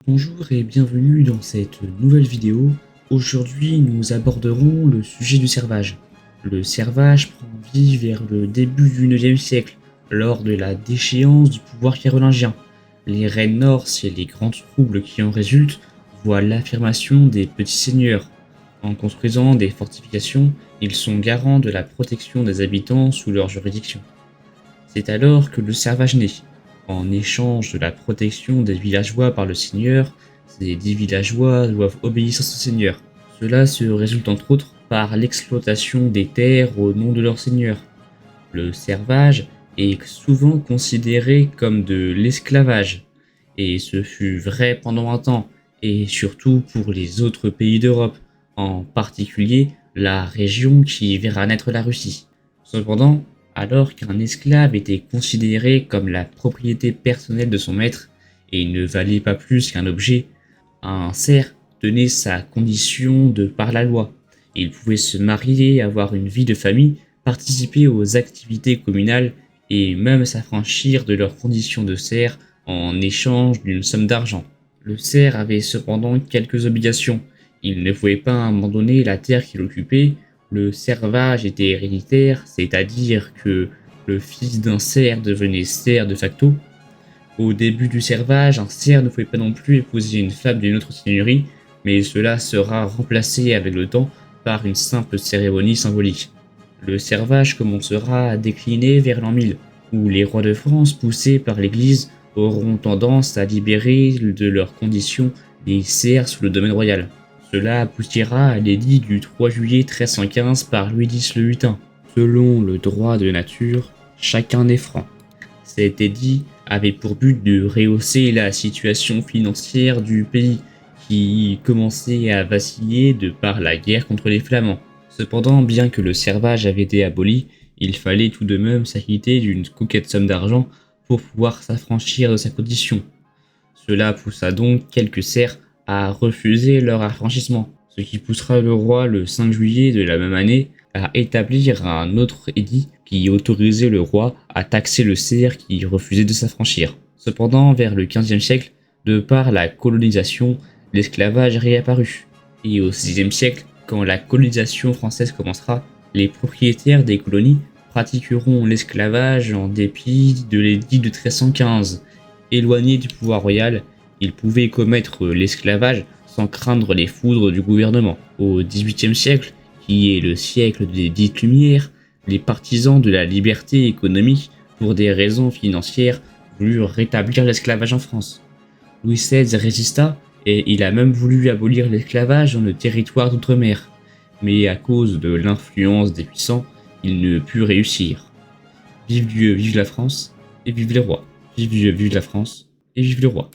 Bonjour et bienvenue dans cette nouvelle vidéo. Aujourd'hui, nous aborderons le sujet du servage. Le servage prend vie vers le début du 9e siècle, lors de la déchéance du pouvoir carolingien. Les reines norses et les grands troubles qui en résultent voient l'affirmation des petits seigneurs. En construisant des fortifications, ils sont garants de la protection des habitants sous leur juridiction. C'est alors que le servage naît. En échange de la protection des villageois par le seigneur, ces 10 villageois doivent obéissance au seigneur. Cela se résulte entre autres par l'exploitation des terres au nom de leur seigneur. Le servage est souvent considéré comme de l'esclavage, et ce fut vrai pendant un temps, et surtout pour les autres pays d'Europe, en particulier la région qui verra naître la Russie. Cependant, alors qu'un esclave était considéré comme la propriété personnelle de son maître et ne valait pas plus qu'un objet, un serf tenait sa condition de par la loi. Il pouvait se marier, avoir une vie de famille, participer aux activités communales et même s'affranchir de leurs conditions de serf en échange d'une somme d'argent. Le serf avait cependant quelques obligations. Il ne pouvait pas abandonner la terre qu'il occupait. Le servage était héréditaire, c'est-à-dire que le fils d'un serf devenait serf de facto. Au début du servage, un serf ne pouvait pas non plus épouser une femme d'une autre seigneurie, mais cela sera remplacé avec le temps par une simple cérémonie symbolique. Le servage commencera à décliner vers l'an 1000, où les rois de France, poussés par l'Église, auront tendance à libérer de leurs conditions les serfs sous le domaine royal. Cela aboutira à l'édit du 3 juillet 1315 par Louis X le Hutin. Selon le droit de nature, chacun est franc. Cet édit avait pour but de rehausser la situation financière du pays, qui commençait à vaciller de par la guerre contre les Flamands. Cependant, bien que le servage avait été aboli, il fallait tout de même s'acquitter d'une coquette somme d'argent pour pouvoir s'affranchir de sa condition. Cela poussa donc quelques serfs à refuser leur affranchissement, ce qui poussera le roi le 5 juillet de la même année à établir un autre édit qui autorisait le roi à taxer le serf qui refusait de s'affranchir. Cependant, vers le 15e siècle, de par la colonisation, l'esclavage réapparut. Et au 6e siècle, quand la colonisation française commencera, les propriétaires des colonies pratiqueront l'esclavage en dépit de l'édit de 1315. Éloignés du pouvoir royal, ils pouvaient commettre l'esclavage sans craindre les foudres du gouvernement. Au XVIIIe siècle, qui est le siècle des dites Lumières, les partisans de la liberté économique, pour des raisons financières, voulurent rétablir l'esclavage en France. Louis XVI résista et il a même voulu abolir l'esclavage dans le territoire d'outre-mer. Mais à cause de l'influence des puissants, il ne put réussir. Vive Dieu, vive la France, et vive les rois. Vive Dieu, vive la France, et vive le roi.